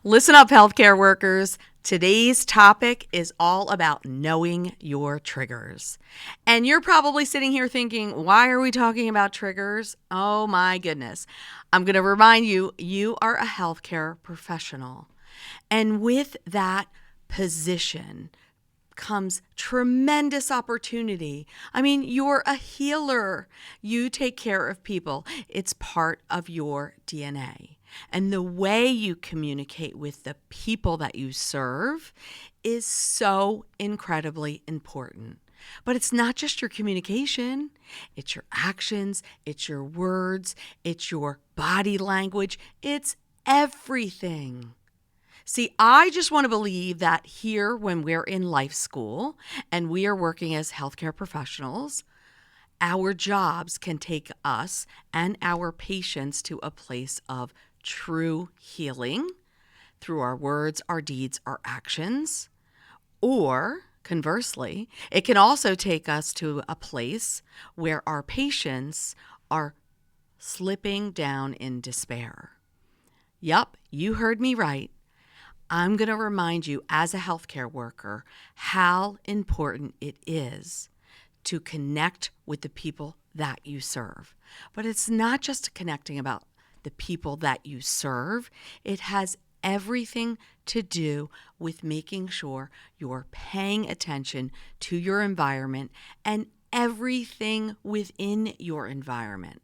Listen up, healthcare workers. Today's topic is all about knowing your triggers. And you're probably sitting here thinking, why are we talking about triggers? Oh my goodness. I'm going to remind you, you are a healthcare professional. And with that position comes tremendous opportunity. I mean, you're a healer. You take care of people. It's part of your DNA. And the way you communicate with the people that you serve is so incredibly important. But it's not just your communication, it's your actions, it's your words, it's your body language, it's everything. See, I just want to believe that here, when we're in life school and we are working as healthcare professionals, our jobs can take us and our patients to a place of true healing through our words, our deeds, our actions. Or conversely, it can also take us to a place where our patients are slipping down in despair. Yup, you heard me right. I'm going to remind you as a healthcare worker how important it is to connect with the people that you serve. But it's not just connecting about the people that you serve. It has everything to do with making sure you're paying attention to your environment and everything within your environment.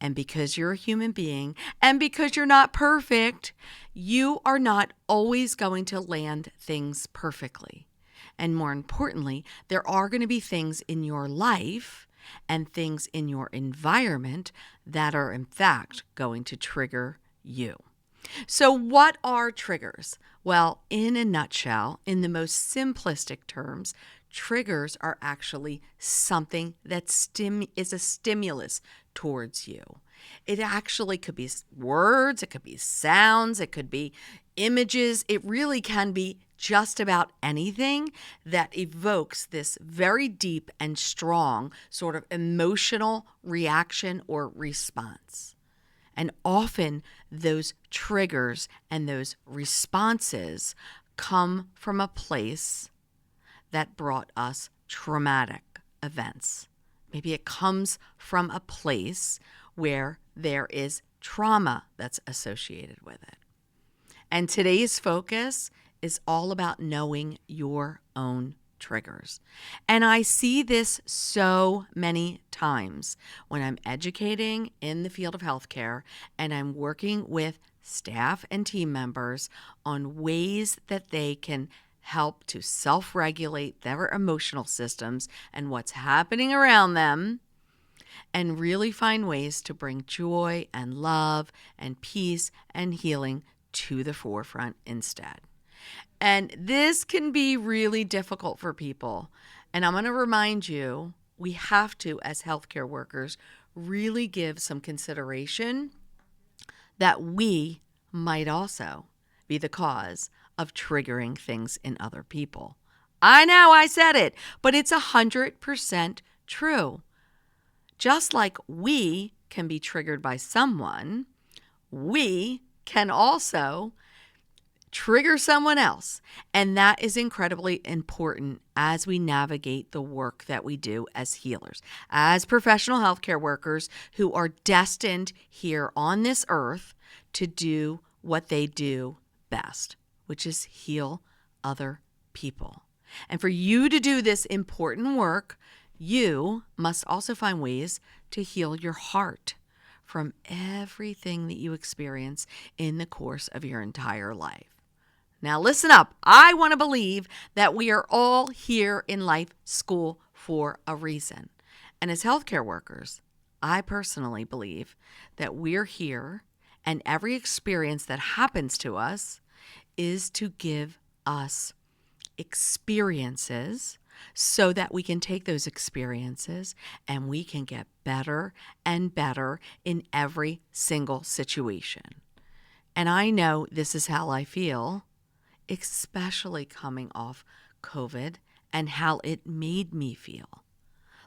And because you're a human being and because you're not perfect, you are not always going to land things perfectly. And more importantly, there are going to be things in your life and things in your environment that are in fact going to trigger you. So what are triggers? Well, in a nutshell, in the most simplistic terms, triggers are actually something that is a stimulus towards you. It actually could be words, it could be sounds, it could be images. It really can be just about anything that evokes this very deep and strong sort of emotional reaction or response. And often those triggers and those responses come from a place that brought us traumatic events. Maybe it comes from a place where there is trauma that's associated with it. And today's focus is all about knowing your own triggers. And I see this so many times when I'm educating in the field of healthcare and I'm working with staff and team members on ways that they can help to self-regulate their emotional systems and what's happening around them and really find ways to bring joy and love and peace and healing to the forefront instead. And this can be really difficult for people. And I'm going to remind you, we have to, as healthcare workers, really give some consideration that we might also be the cause of triggering things in other people. I know I said it, but it's 100% true. Just like we can be triggered by someone, we can also trigger someone else. And that is incredibly important as we navigate the work that we do as healers, as professional healthcare workers who are destined here on this earth to do what they do best, which is heal other people. And for you to do this important work, you must also find ways to heal your heart from everything that you experience in the course of your entire life. Now listen up. I want to believe that we are all here in life school for a reason. And as healthcare workers, I personally believe that we're here and every experience that happens to us is to give us experiences so that we can take those experiences and we can get better and better in every single situation. And I know this is how I feel, especially coming off COVID and how it made me feel.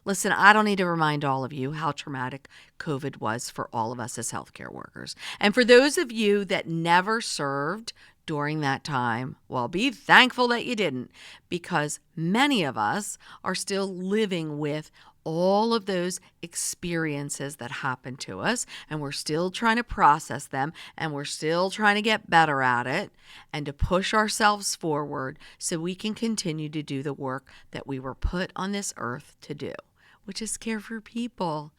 Listen, I don't need to remind all of you how traumatic COVID was for all of us as healthcare workers. And for those of you that never served during that time? Well, be thankful that you didn't, because many of us are still living with all of those experiences that happened to us, and we're still trying to process them, and we're still trying to get better at it and to push ourselves forward so we can continue to do the work that we were put on this earth to do, which is care for people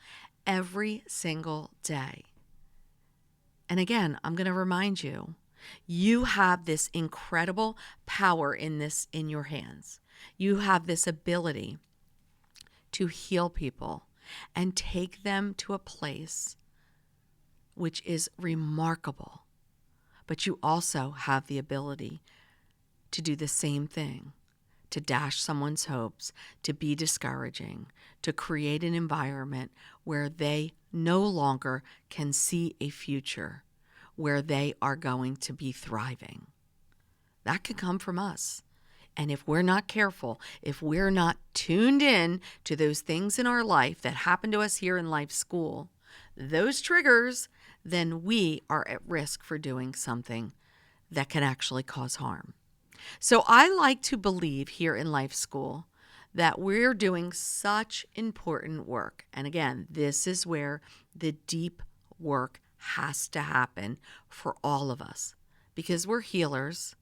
every single day. And again, I'm going to remind you, you have this incredible power in your hands. You have this ability to heal people and take them to a place which is remarkable. But you also have the ability to do the same thing, to dash someone's hopes, to be discouraging, to create an environment where they no longer can see a future where they are going to be thriving. That could come from us. And if we're not careful, if we're not tuned in to those things in our life that happen to us here in life school, those triggers, then we are at risk for doing something that can actually cause harm. So I like to believe here in life school that we're doing such important work. And again, this is where the deep work has to happen for all of us, because we're healers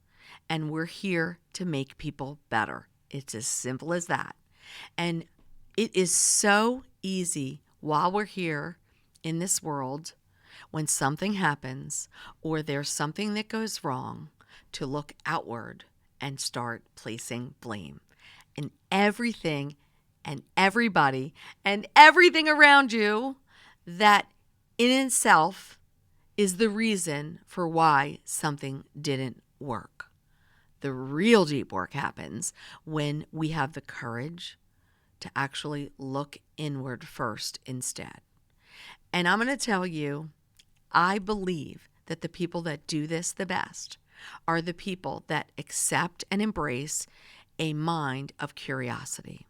and we're here to make people better. It's as simple as that. And it is so easy while we're here in this world, when something happens or there's something that goes wrong, to look outward and start placing blame. And everything and everybody and everything around you that in itself is the reason for why something didn't work. The real deep work happens when we have the courage to actually look inward first instead. And I'm going to tell you, I believe that the people that do this the best are the people that accept and embrace a mind of curiosity.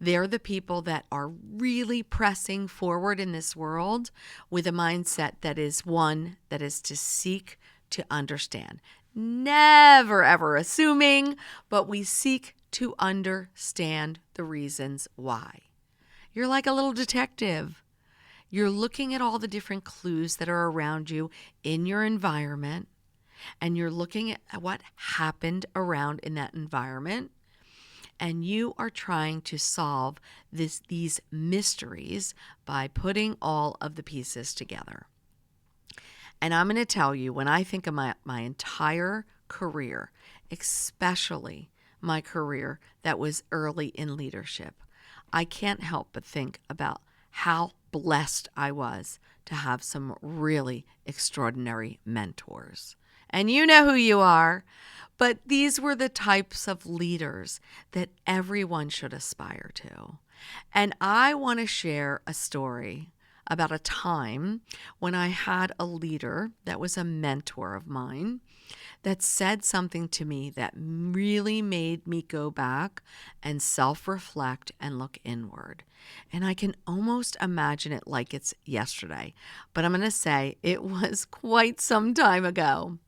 They're the people that are really pressing forward in this world with a mindset that is one that is to seek to understand. Never, ever assuming, but we seek to understand the reasons why. You're like a little detective. You're looking at all the different clues that are around you in your environment, and you're looking at what happened around in that environment, and you are trying to solve these mysteries by putting all of the pieces together. And I'm going to tell you, when I think of my entire career, especially my career that was early in leadership, I can't help but think about how blessed I was to have some really extraordinary mentors. And you know who you are. But these were the types of leaders that everyone should aspire to. And I want to share a story about a time when I had a leader that was a mentor of mine that said something to me that really made me go back and self-reflect and look inward. And I can almost imagine it like it's yesterday, but I'm going to say it was quite some time ago.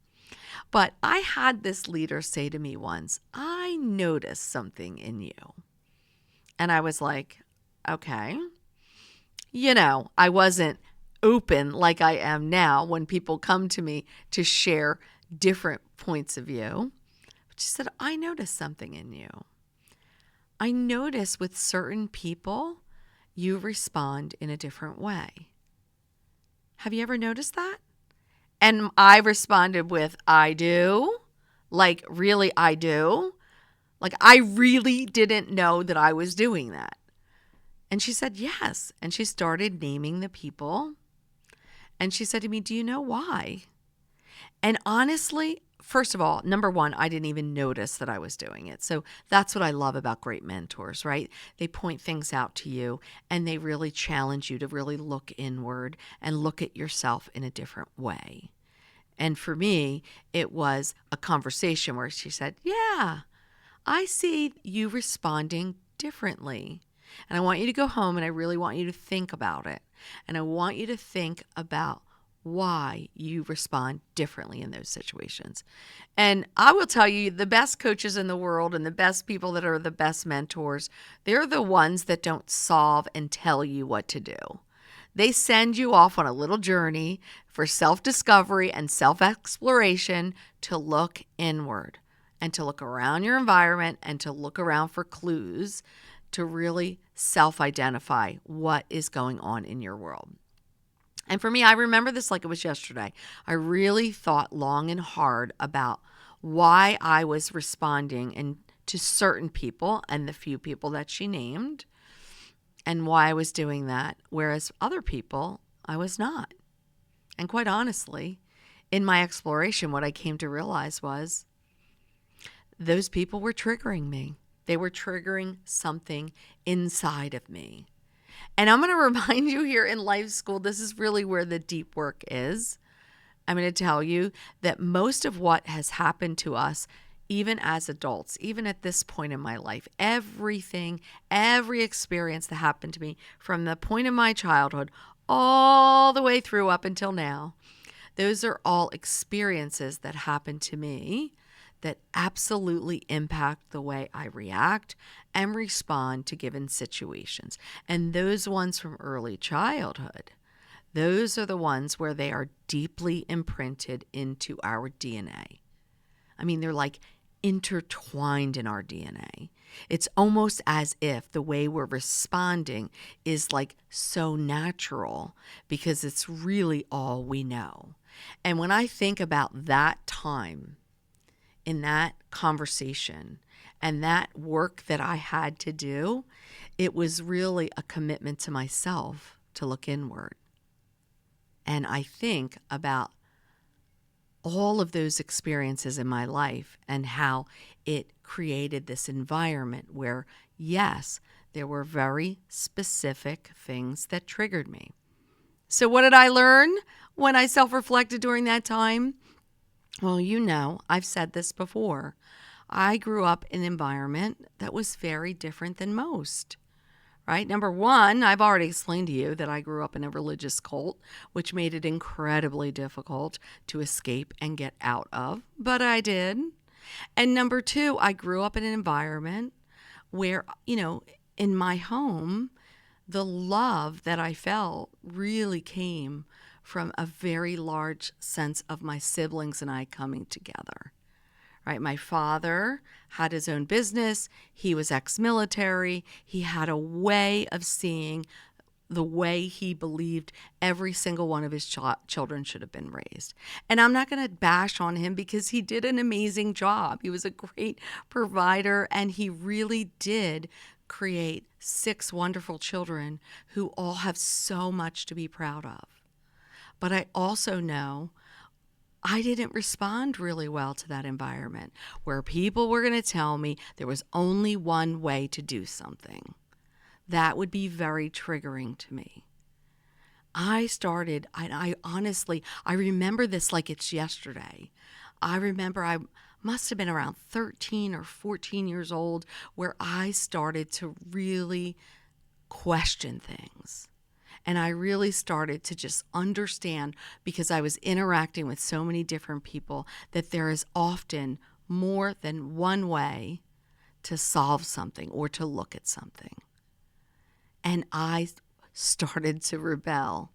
But I had this leader say to me once, "I noticed something in you." And I was like, okay. I wasn't open like I am now when people come to me to share different points of view. But she said, "I noticed something in you. I notice with certain people, you respond in a different way. Have you ever noticed that?" And I responded with, "I do." Like, really, I do. Like, I really didn't know that I was doing that. And she said, "Yes." And she started naming the people. And she said to me, "Do you know why?" And honestly, first of all, number one, I didn't even notice that I was doing it. So that's what I love about great mentors, right? They point things out to you and they really challenge you to really look inward and look at yourself in a different way. And for me, it was a conversation where she said, "Yeah, I see you responding differently. And I want you to go home and I really want you to think about it. And I want you to think about why you respond differently in those situations. And I will tell you, the best coaches in the world and the best people that are the best mentors, they're the ones that don't solve and tell you what to do. They send you off on a little journey for self-discovery and self-exploration to look inward and to look around your environment and to look around for clues to really self-identify what is going on in your world. And for me, I remember this like it was yesterday. I really thought long and hard about why I was responding to certain people and the few people that she named, and why I was doing that, whereas other people, I was not. And quite honestly, in my exploration, what I came to realize was those people were triggering me. They were triggering something inside of me. And I'm going to remind you here in life school, this is really where the deep work is. I'm going to tell you that most of what has happened to us, even as adults, even at this point in my life, everything, every experience that happened to me from the point of my childhood all the way through up until now, those are all experiences that happened to me that absolutely impact the way I react and respond to given situations. And those ones from early childhood, those are the ones where they are deeply imprinted into our DNA. I mean, they're like intertwined in our DNA. It's almost as if the way we're responding is like so natural because it's really all we know. And when I think about that time in that conversation and that work that I had to do, it was really a commitment to myself to look inward. And I think about all of those experiences in my life and how it created this environment where, yes, there were very specific things that triggered me. So what did I learn when I self-reflected during that time? Well, I've said this before. I grew up in an environment that was very different than most. Right? Number one, I've already explained to you that I grew up in a religious cult, which made it incredibly difficult to escape and get out of, but I did. And number two, I grew up in an environment where, in my home, the love that I felt really came from a very large sense of my siblings and I coming together. Right? My father had his own business. He was ex-military. He had a way of seeing the way he believed every single one of his children should have been raised. And I'm not going to bash on him because he did an amazing job. He was a great provider, and he really did create 6 wonderful children who all have so much to be proud of. But I also know I didn't respond really well to that environment where people were going to tell me there was only one way to do something. That would be very triggering to me. I remember this like it's yesterday. I remember I must have been around 13 or 14 years old where I started to really question things. And I really started to just understand, because I was interacting with so many different people, that there is often more than one way to solve something or to look at something. And I started to rebel.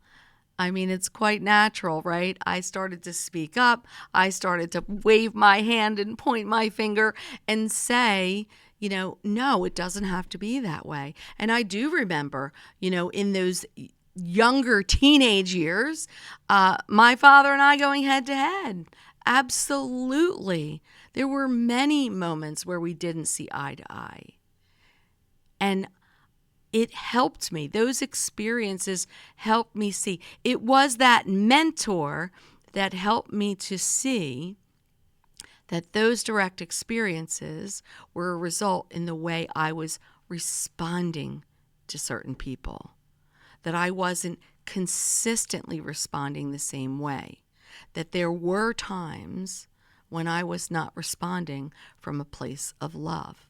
I mean, it's quite natural, right? I started to speak up. I started to wave my hand and point my finger and say, no, it doesn't have to be that way. And I do remember, in those younger teenage years, my father and I going head to head. Absolutely. There were many moments where we didn't see eye to eye. And it helped me. Those experiences helped me see. It was that mentor that helped me to see that those direct experiences were a result in the way I was responding to certain people. That I wasn't consistently responding the same way, that there were times when I was not responding from a place of love.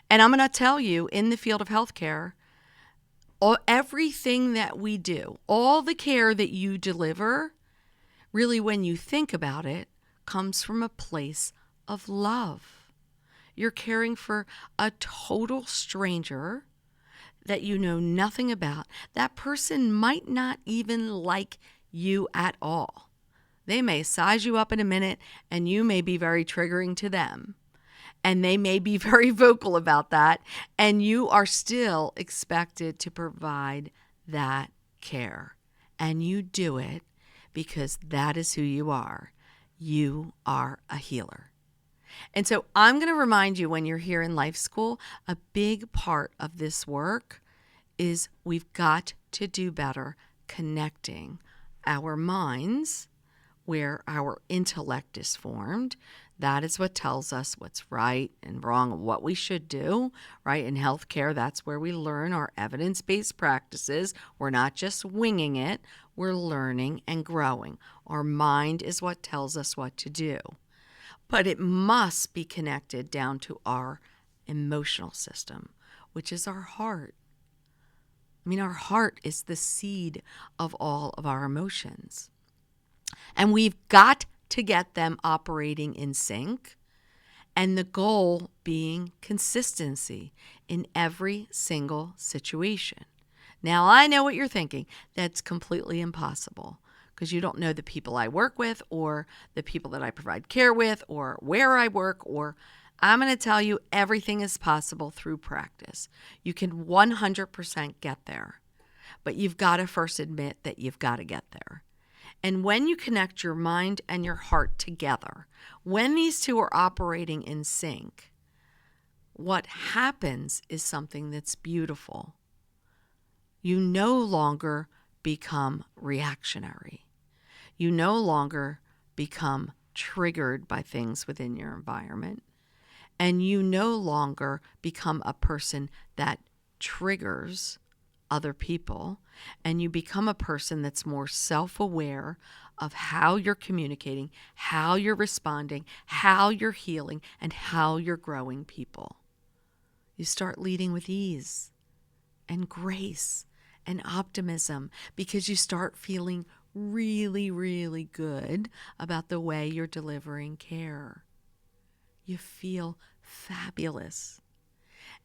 And I'm going to tell you, in the field of healthcare, everything that we do, all the care that you deliver really, when you think about it, comes from a place of love. You're caring for a total stranger that you know nothing about. That person might not even like you at all. They may size you up in a minute and you may be very triggering to them. And they may be very vocal about that. And you are still expected to provide that care. And you do it because that is who you are. You are a healer. And so I'm going to remind you, when you're here in life school, a big part of this work is we've got to do better connecting our minds, where our intellect is formed. That is what tells us what's right and wrong, what we should do, right? In healthcare, that's where we learn our evidence-based practices. We're not just winging it, we're learning and growing. Our mind is what tells us what to do. But it must be connected down to our emotional system, which is our heart. I mean, our heart is the seed of all of our emotions. And we've got to get them operating in sync, and the goal being consistency in every single situation. Now, I know what you're thinking. That's completely impossible, because you don't know the people I work with or the people that I provide care with or where I work. Or I'm going to tell you, everything is possible through practice. You can 100% get there, but you've got to first admit that you've got to get there. And when you connect your mind and your heart together, when these two are operating in sync, what happens is something that's beautiful. You no longer become reactionary. You no longer become triggered by things within your environment. And you no longer become a person that triggers other people, and you become a person that's more self-aware of how you're communicating, how you're responding, how you're healing, and how you're growing people. You start leading with ease and grace and optimism, because you start feeling really, really good about the way you're delivering care. You feel fabulous.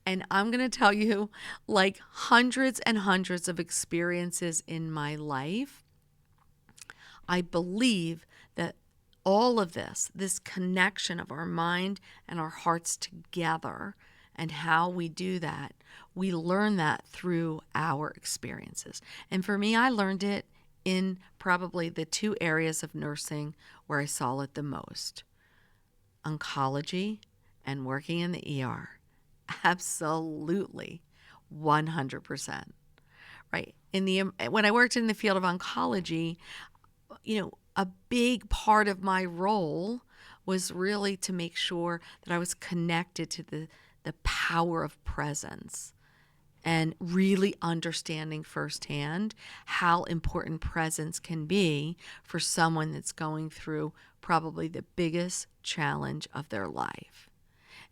And I'm going to tell you, like hundreds and hundreds of experiences in my life, I believe that all of this connection of our mind and our hearts together, and how we do that, we learn that through our experiences. And for me, I learned it in probably the two areas of nursing where I saw it the most: oncology and working in the ER. Absolutely, 100%. Right. When I worked in the field of oncology, a big part of my role was really to make sure that I was connected to the power of presence, and really understanding firsthand how important presence can be for someone that's going through probably the biggest challenge of their life.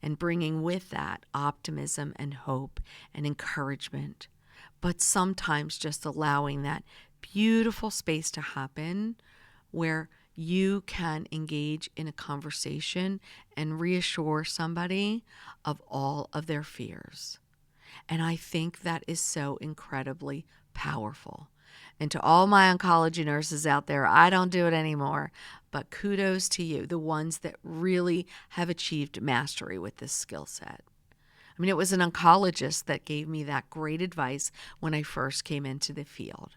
And bringing with that optimism and hope and encouragement, but sometimes just allowing that beautiful space to happen where you can engage in a conversation and reassure somebody of all of their fears. And I think that is so incredibly powerful. And to all my oncology nurses out there, I don't do it anymore, but kudos to you, the ones that really have achieved mastery with this skill set. I mean, it was an oncologist that gave me that great advice when I first came into the field,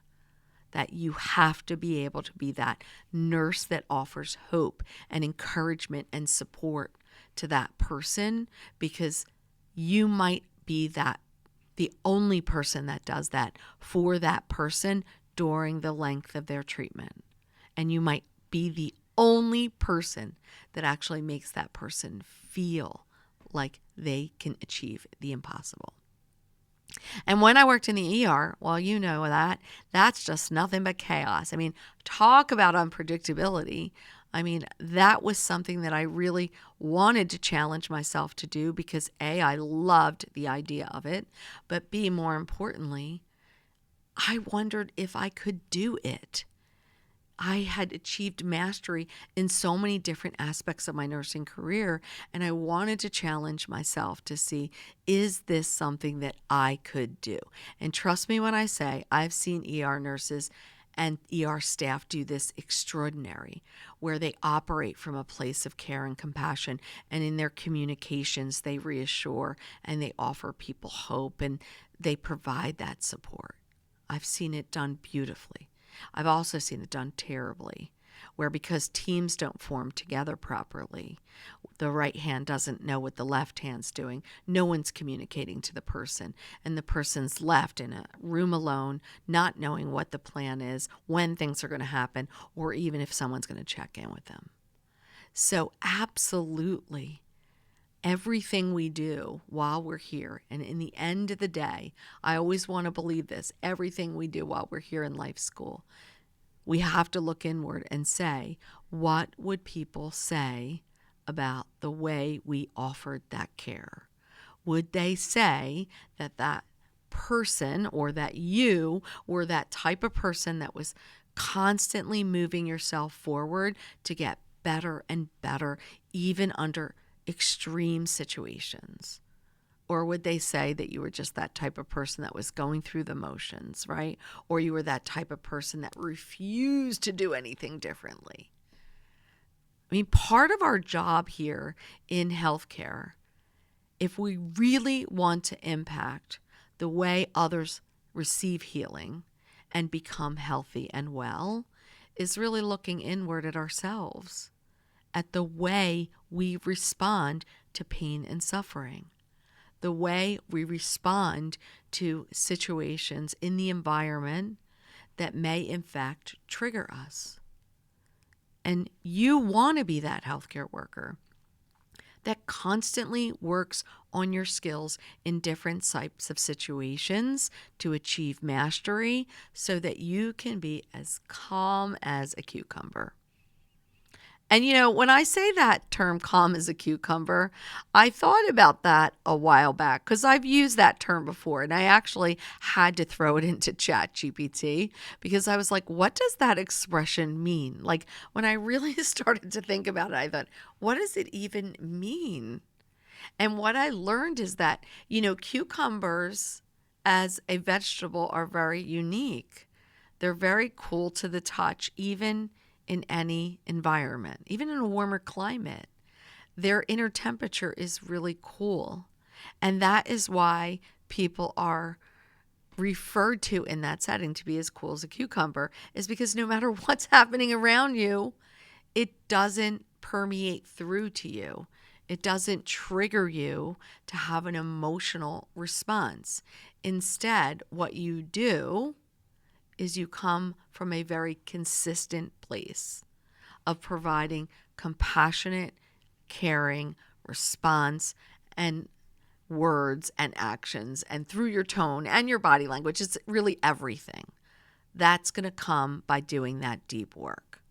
that you have to be able to be that nurse that offers hope and encouragement and support to that person, because you might be the only person that does that for that person during the length of their treatment. And you might be the only person that actually makes that person feel like they can achieve the impossible. And when I worked in the ER, well, you know that's just nothing but chaos. I mean, talk about unpredictability. I mean, that was something that I really wanted to challenge myself to do, because A, I loved the idea of it, but B, more importantly, I wondered if I could do it. I had achieved mastery in so many different aspects of my nursing career, and I wanted to challenge myself to see, is this something that I could do? And trust me when I say I've seen ER nurses and ER staff do this extraordinary, where they operate from a place of care and compassion, and in their communications, they reassure and they offer people hope and they provide that support. I've seen it done beautifully. I've also seen it done terribly, where because teams don't form together properly, the right hand doesn't know what the left hand's doing. No one's communicating to the person, and the person's left in a room alone, not knowing what the plan is, when things are going to happen, or even if someone's going to check in with them. So absolutely, everything we do while we're here, and in the end of the day, I always want to believe this, everything we do while we're here in life school, we have to look inward and say, what would people say about the way we offered that care? Would they say that that person or that you were that type of person that was constantly moving yourself forward to get better and better, even under extreme situations? Or would they say that you were just that type of person that was going through the motions, right? Or you were that type of person that refused to do anything differently? I mean, part of our job here in healthcare, if we really want to impact the way others receive healing and become healthy and well, is really looking inward at ourselves, at the way we respond to pain and suffering, the way we respond to situations in the environment that may in fact trigger us. And you want to be that healthcare worker that constantly works on your skills in different types of situations to achieve mastery so that you can be as calm as a cucumber. And when I say that term, calm as a cucumber, I thought about that a while back because I've used that term before, and I actually had to throw it into ChatGPT because I was like, what does that expression mean? Like, when I really started to think about it, I thought, what does it even mean? And what I learned is that, cucumbers as a vegetable are very unique. They're very cool to the touch, even in any environment, even in a warmer climate. Their inner temperature is really cool. And that is why people are referred to in that setting to be as cool as a cucumber, is because no matter what's happening around you, it doesn't permeate through to you. It doesn't trigger you to have an emotional response. Instead, what you do is you come from a very consistent place of providing compassionate, caring response and words and actions, and through your tone and your body language. It's really everything. That's going to come by doing that deep work.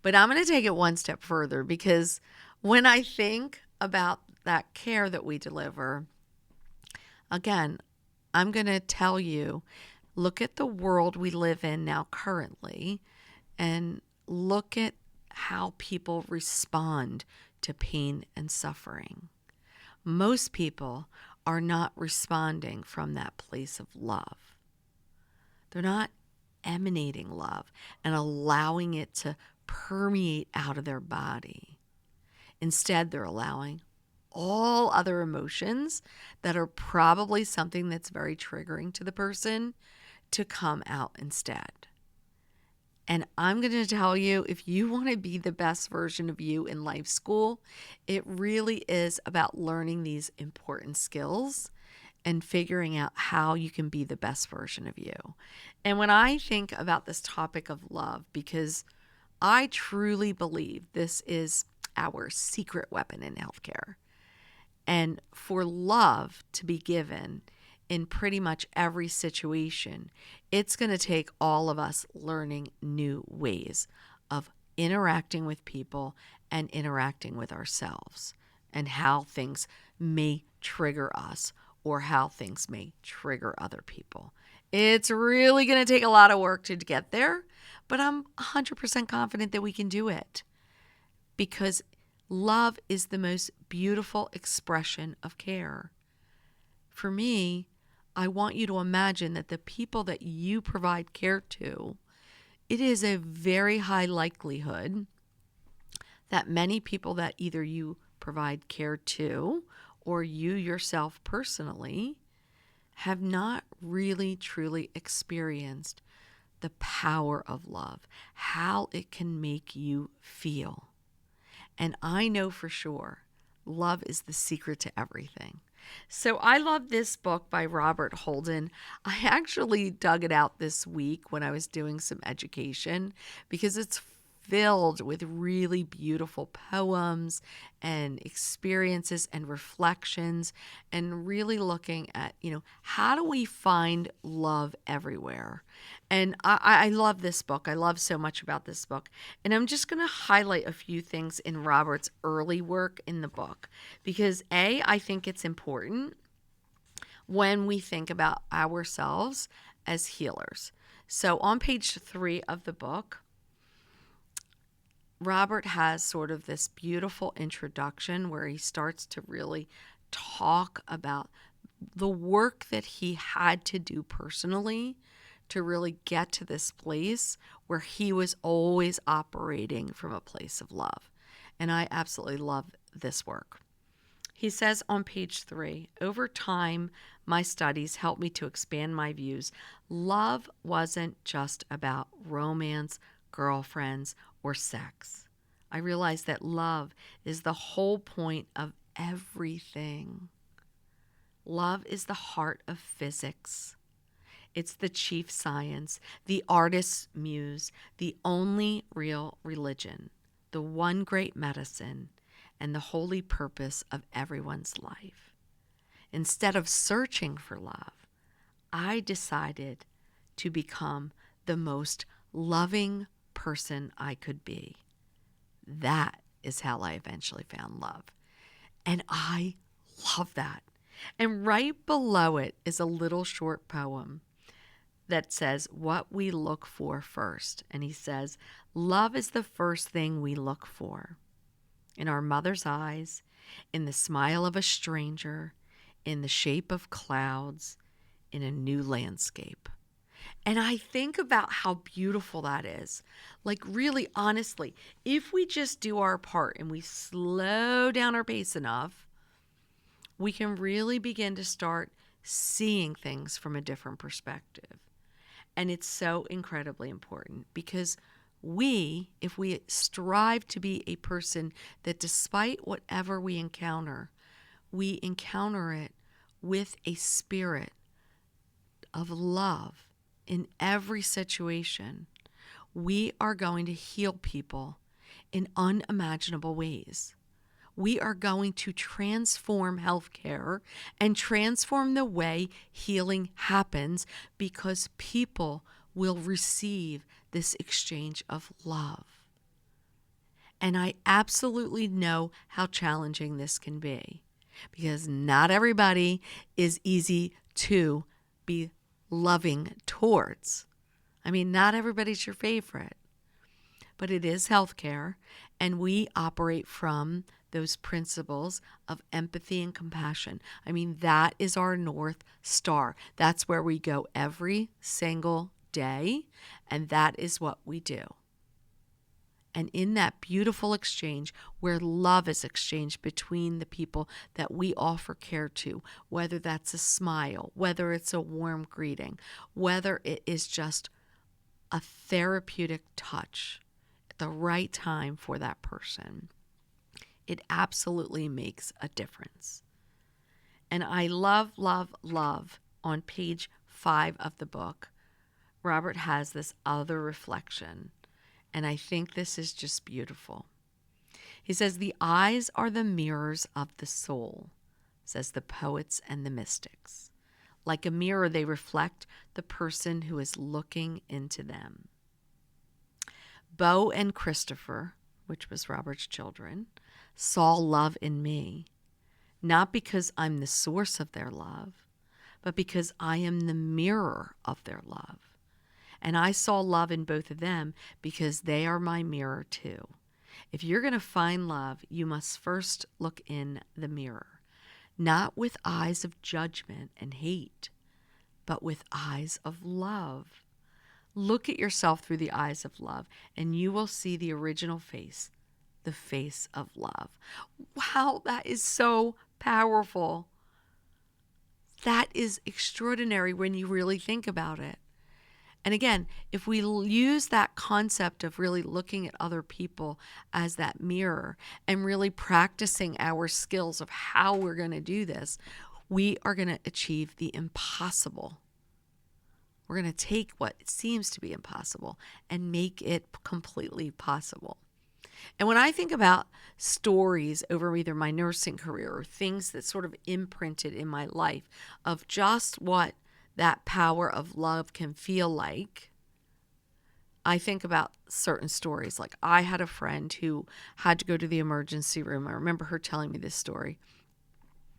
But I'm going to take it one step further, because when I think about that care that we deliver, again, I'm going to tell you, look at the world we live in now currently, and look at how people respond to pain and suffering. Most people are not responding from that place of love. They're not emanating love and allowing it to permeate out of their body. Instead, they're allowing all other emotions that are probably something that's very triggering to the person to come out instead. And I'm going to tell you, if you want to be the best version of you in life school, it really is about learning these important skills and figuring out how you can be the best version of you. And when I think about this topic of love, because I truly believe this is our secret weapon in healthcare, and for love to be given in pretty much every situation, it's going to take all of us learning new ways of interacting with people and interacting with ourselves, and how things may trigger us or how things may trigger other people. It's really going to take a lot of work to get there, but I'm 100% confident that we can do it because love is the most beautiful expression of care. For me, I want you to imagine that the people that you provide care to, it is a very high likelihood that many people that either you provide care to or you yourself personally have not really truly experienced the power of love, how it can make you feel. And I know for sure love is the secret to everything. So I love this book by Robert Holden. I actually dug it out this week when I was doing some education because it's filled with really beautiful poems and experiences and reflections and really looking at, how do we find love everywhere? And I love this book. I love so much about this book. And I'm just going to highlight a few things in Robert's early work in the book because I think it's important when we think about ourselves as healers. So on page 3 of the book, Robert has sort of this beautiful introduction where he starts to really talk about the work that he had to do personally to really get to this place where he was always operating from a place of love. And I absolutely love this work. He says on page 3, over time, my studies helped me to expand my views. Love wasn't just about romance, girlfriends, or sex. I realized that love is the whole point of everything. Love is the heart of physics. It's the chief science, the artist's muse, the only real religion, the one great medicine, and the holy purpose of everyone's life. Instead of searching for love, I decided to become the most loving person I could be. That is how I eventually found love. And I love that. And right below it is a little short poem that says what we look for first. And he says, love is the first thing we look for. In our mother's eyes, in the smile of a stranger, in the shape of clouds, in a new landscape. And I think about how beautiful that is. Like, really, honestly, if we just do our part and we slow down our pace enough, we can really begin to start seeing things from a different perspective. And it's so incredibly important because if we strive to be a person that despite whatever we encounter it with a spirit of love in every situation, we are going to heal people in unimaginable ways. We are going to transform healthcare and transform the way healing happens because people will receive this exchange of love. And I absolutely know how challenging this can be because not everybody is easy to be loving towards. I mean, not everybody's your favorite, but it is healthcare, and we operate from those principles of empathy and compassion. I mean, that is our North Star. That's where we go every single day, and that is what we do. And in that beautiful exchange where love is exchanged between the people that we offer care to, whether that's a smile, whether it's a warm greeting, whether it is just a therapeutic touch at the right time for that person, it absolutely makes a difference. And I love, love, love on page 5 of the book. Robert has this other reflection, and I think this is just beautiful. He says, the eyes are the mirrors of the soul, says the poets and the mystics. Like a mirror, they reflect the person who is looking into them. Bo and Christopher, which was Robert's children, saw love in me, not because I'm the source of their love, but because I am the mirror of their love. And I saw love in both of them because they are my mirror too. If you're going to find love, you must first look in the mirror, not with eyes of judgment and hate, but with eyes of love. Look at yourself through the eyes of love, and you will see the original face, the face of love. Wow, that is so powerful. That is extraordinary when you really think about it. And again, if we use that concept of really looking at other people as that mirror and really practicing our skills of how we're going to do this, we are going to achieve the impossible. We're going to take what seems to be impossible and make it completely possible. And when I think about stories over either my nursing career or things that sort of imprinted in my life of just what that power of love can feel like, I think about certain stories. Like I had a friend who had to go to the emergency room. I remember her telling me this story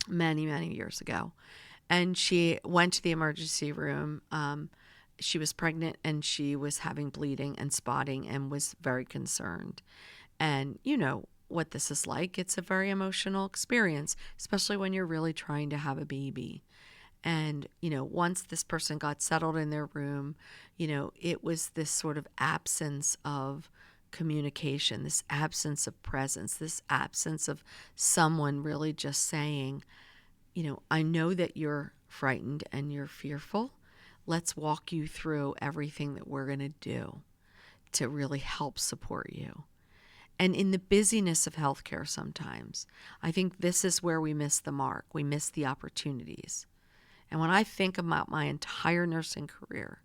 many, many years ago. And she went to the emergency room. She was pregnant and she was having bleeding and spotting and was very concerned. And you know what this is like. It's a very emotional experience, especially when you're really trying to have a baby. And, once this person got settled in their room, it was this sort of absence of communication, this absence of presence, this absence of someone really just saying, I know that you're frightened and you're fearful. Let's walk you through everything that we're going to do to really help support you. And in the busyness of healthcare sometimes, I think this is where we miss the mark. We miss the opportunities. And when I think about my entire nursing career,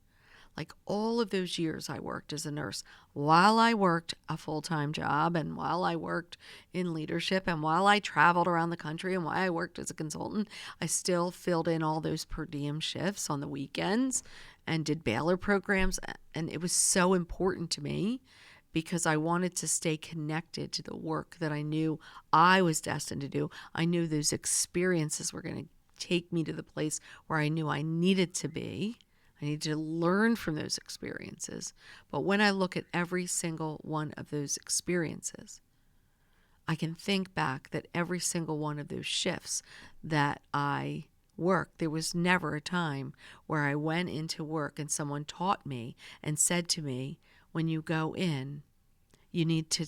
like all of those years I worked as a nurse, while I worked a full-time job and while I worked in leadership and while I traveled around the country and while I worked as a consultant, I still filled in all those per diem shifts on the weekends and did Baylor programs. And it was so important to me because I wanted to stay connected to the work that I knew I was destined to do. I knew those experiences were going to take me to the place where I knew I needed to be. I needed to learn from those experiences. But when I look at every single one of those experiences, I can think back that every single one of those shifts that I worked, there was never a time where I went into work and someone taught me and said to me, when you go in, you need to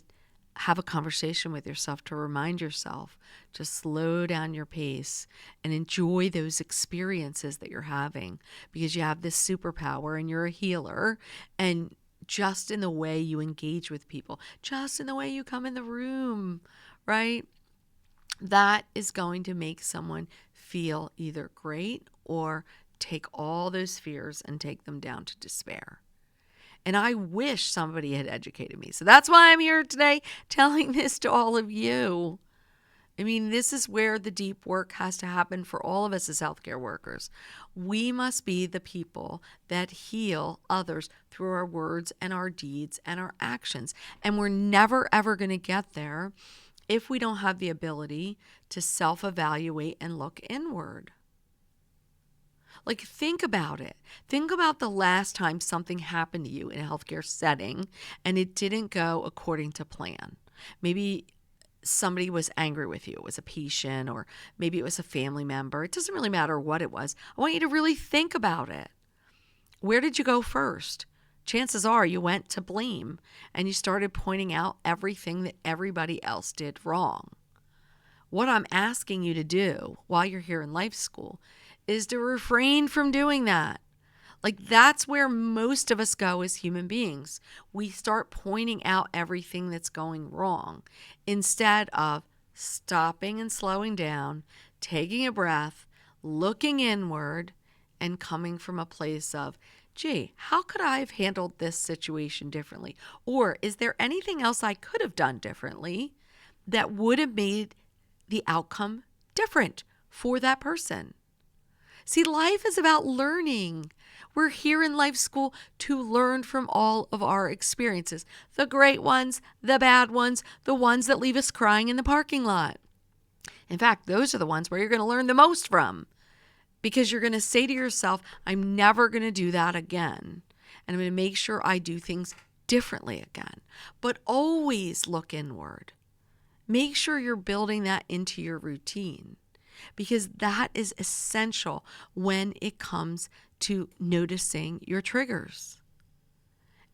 have a conversation with yourself to remind yourself to slow down your pace and enjoy those experiences that you're having because you have this superpower and you're a healer. And just in the way you engage with people, just in the way you come in the room, right? That is going to make someone feel either great or take all those fears and take them down to despair. And I wish somebody had educated me. So that's why I'm here today telling this to all of you. I mean, this is where the deep work has to happen for all of us as healthcare workers. We must be the people that heal others through our words and our deeds and our actions. And we're never, ever going to get there if we don't have the ability to self-evaluate and look inward. Like, think about it. Think about the last time something happened to you in a healthcare setting and it didn't go according to plan. Maybe somebody was angry with you. It was a patient, or maybe it was a family member. It doesn't really matter what it was. I want you to really think about it. Where did you go first? Chances are you went to blame and you started pointing out everything that everybody else did wrong. What I'm asking you to do while you're here in life school is to refrain from doing that. Like, that's where most of us go as human beings. We start pointing out everything that's going wrong instead of stopping and slowing down, taking a breath, looking inward, and coming from a place of, gee, how could I have handled this situation differently? Or is there anything else I could have done differently that would have made the outcome different for that person? See, life is about learning. We're here in life school to learn from all of our experiences. The great ones, the bad ones, the ones that leave us crying in the parking lot. In fact, those are the ones where you're going to learn the most from. because you're going to say to yourself, I'm never going to do that again. And I'm going to make sure I do things differently again. But always look inward. Make sure you're building that into your routine, because that is essential when it comes to noticing your triggers.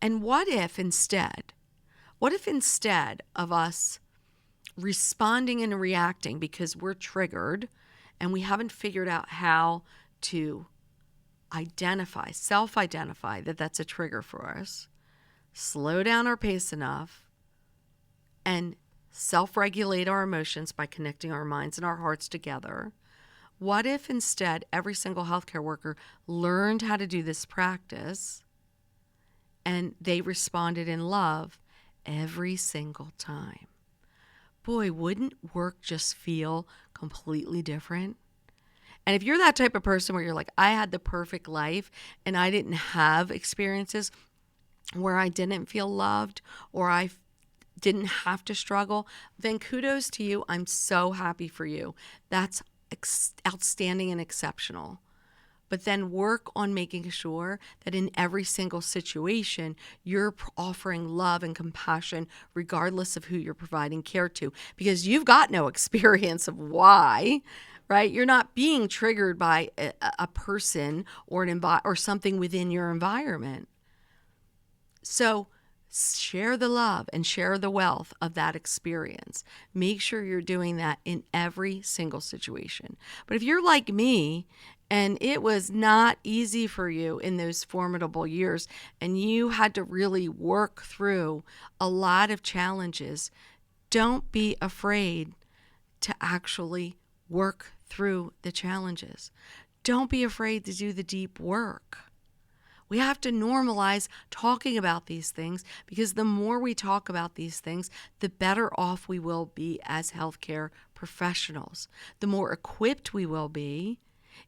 And what if instead of us responding and reacting because we're triggered and we haven't figured out how to self-identify that that's a trigger for us, slow down our pace enough and self-regulate our emotions by connecting our minds and our hearts together. What if instead every single healthcare worker learned how to do this practice and they responded in love every single time? Boy, wouldn't work just feel completely different? And if you're that type of person where you're like, I had the perfect life and I didn't have experiences where I didn't feel loved or I didn't have to struggle, then kudos to you. I'm so happy for you. That's outstanding and exceptional. But then work on making sure that in every single situation, you're offering love and compassion regardless of who you're providing care to, because you've got no experience of why, right? You're not being triggered by a person or or something within your environment. So share the love and share the wealth of that experience. Make sure you're doing that in every single situation. But if you're like me and it was not easy for you in those formidable years and you had to really work through a lot of challenges, don't be afraid to actually work through the challenges. Don't be afraid to do the deep work. We have to normalize talking about these things, because the more we talk about these things, the better off we will be as healthcare professionals. The more equipped we will be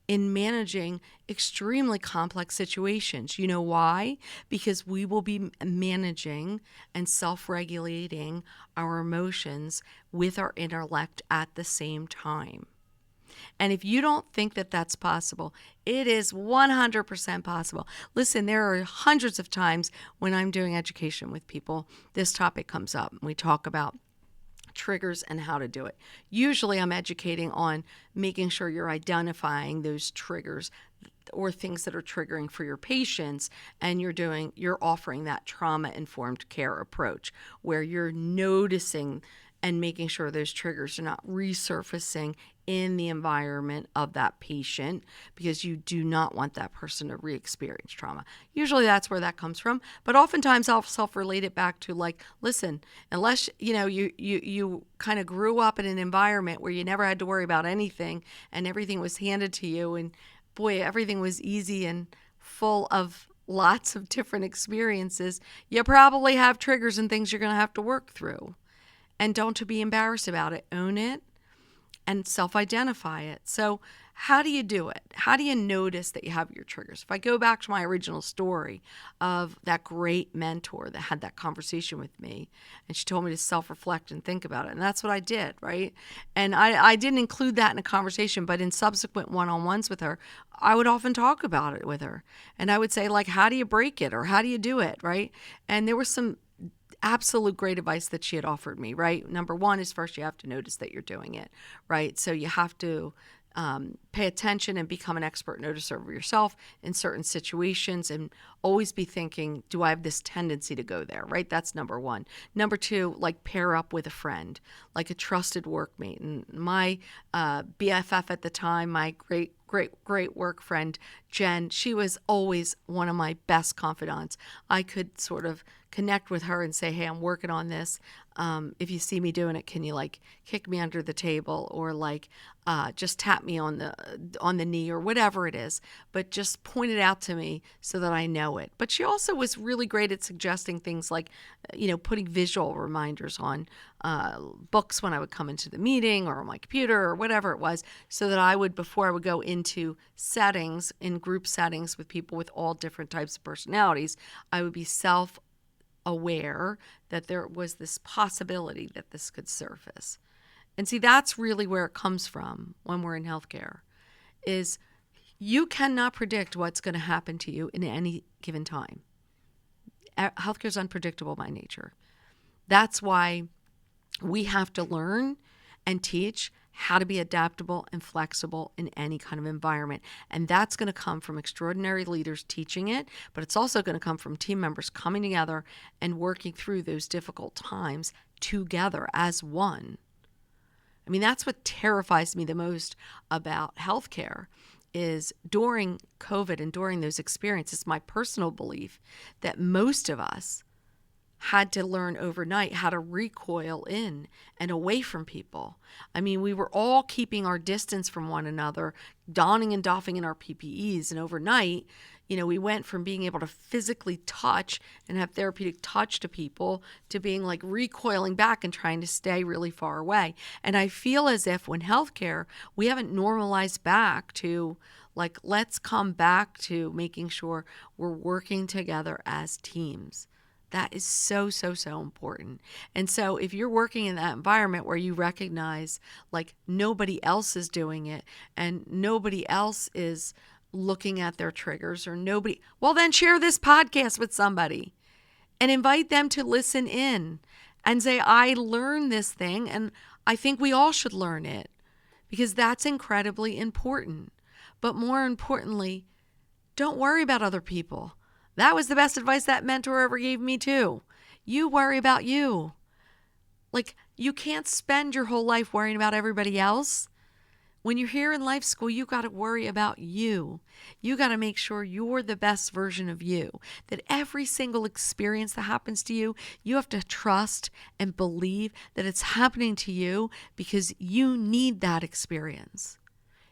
in managing extremely complex situations. You know why? Because we will be managing and self-regulating our emotions with our intellect at the same time. And if you don't think that that's possible, it is 100% possible. Listen, there are hundreds of times when I'm doing education with people, this topic comes up and we talk about triggers and how to do it. Usually I'm educating on making sure you're identifying those triggers or things that are triggering for your patients, and you're offering that trauma-informed care approach where you're noticing and making sure those triggers are not resurfacing in the environment of that patient, because you do not want that person to re-experience trauma. Usually that's where that comes from, but oftentimes I'll self-relate it back to, like, listen, unless you kind of grew up in an environment where you never had to worry about anything and everything was handed to you, and boy, everything was easy and full of lots of different experiences, you probably have triggers and things you're going to have to work through. And don't be embarrassed about it. Own it and self-identify it. So how do you do it? How do you notice that you have your triggers? If I go back to my original story of that great mentor that had that conversation with me, and she told me to self-reflect and think about it, and that's what I did, right? And I didn't include that in a conversation, but in subsequent one-on-ones with her, I would often talk about it with her. And I would say, like, how do you break it, or how do you do it, right? And there was some absolute great advice that she had offered me, right? Number one is, first you have to notice that you're doing it, right? So you have to pay attention and become an expert noticer of yourself in certain situations, and always be thinking, do I have this tendency to go there, right? That's number one. Number two, like, pair up with a friend, like a trusted workmate. And my BFF at the time, my great work friend, Jen, she was always one of my best confidants. I could sort of connect with her and say, hey, I'm working on this. If you see me doing it, can you, like, kick me under the table, or like just tap me on the knee, or whatever it is, but just point it out to me so that I know it. But she also was really great at suggesting things like, putting visual reminders on books when I would come into the meeting, or on my computer, or whatever it was, so that I would, before I would go into settings, in group settings with people with all different types of personalities, I would be self-aware that there was this possibility that this could surface. And see, that's really where it comes from when we're in healthcare, is You cannot predict what's going to happen to you in any given time. Healthcare is unpredictable by nature. That's why we have to learn and teach how to be adaptable and flexible in any kind of environment. And that's going to come from extraordinary leaders teaching it, but it's also going to come from team members coming together and working through those difficult times together as one. I mean, that's what terrifies me the most about healthcare is during COVID and during those experiences, my personal belief that most of us had to learn overnight how to recoil in and away from people. I mean, we were all keeping our distance from one another, donning and doffing in our PPEs. And overnight, we went from being able to physically touch and have therapeutic touch to people to being like recoiling back and trying to stay really far away. And I feel as if when healthcare, we haven't normalized back to like, let's come back to making sure we're working together as teams. That is so, so, so important. And so if you're working in that environment where you recognize like nobody else is doing it and nobody else is looking at their triggers or nobody, well, then share this podcast with somebody and invite them to listen in and say, I learned this thing and I think we all should learn it because that's incredibly important. But more importantly, don't worry about other people. That was the best advice that mentor ever gave me too. You worry about you. Like, you can't spend your whole life worrying about everybody else. When you're here in life school, you got to worry about you. You got to make sure you're the best version of you. That every single experience that happens to you, you have to trust and believe that it's happening to you because you need that experience.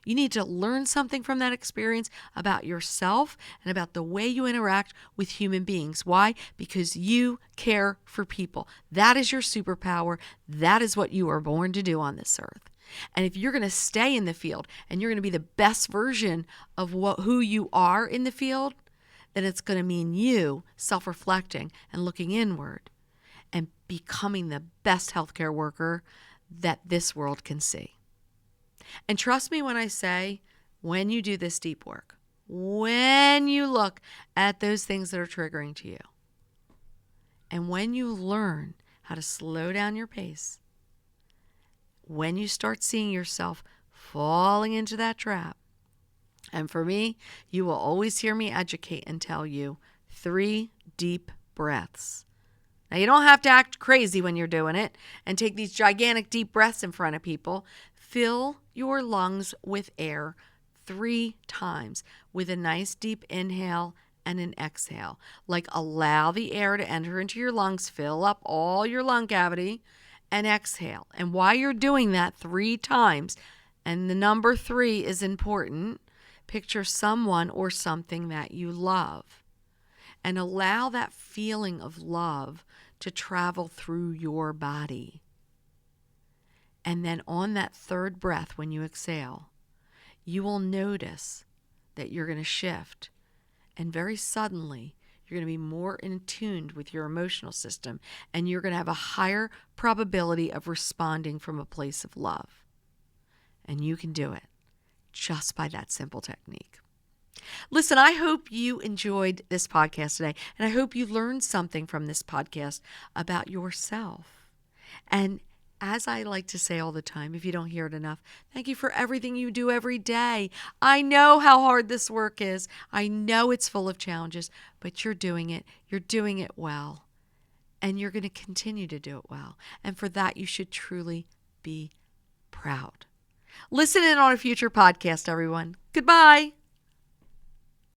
You need to learn something from that experience about yourself and about the way you interact with human beings. Why? Because you care for people. That is your superpower. That is what you are born to do on this earth. And if you're going to stay in the field and you're going to be the best version of who you are in the field, then it's going to mean you self-reflecting and looking inward and becoming the best healthcare worker that this world can see. And trust me when I say, when you do this deep work, when you look at those things that are triggering to you, and when you learn how to slow down your pace, when you start seeing yourself falling into that trap, and for me, you will always hear me educate and tell you 3 deep breaths. Now, you don't have to act crazy when you're doing it and take these gigantic deep breaths in front of people. Fill your lungs with air 3 times with a nice deep inhale and an exhale. Like, allow the air to enter into your lungs, fill up all your lung cavity, and exhale. And while you're doing that 3 times, and the number 3 is important, picture someone or something that you love. And allow that feeling of love to travel through your body. And then on that 3rd breath, when you exhale, you will notice that you're going to shift. And very suddenly, you're going to be more in tune with your emotional system. And you're going to have a higher probability of responding from a place of love. And you can do it just by that simple technique. Listen, I hope you enjoyed this podcast today. And I hope you learned something from this podcast about yourself. And as I like to say all the time, if you don't hear it enough, thank you for everything you do every day. I know how hard this work is. I know it's full of challenges, but you're doing it. You're doing it well. And you're going to continue to do it well. And for that, you should truly be proud. Listen in on a future podcast, everyone. Goodbye.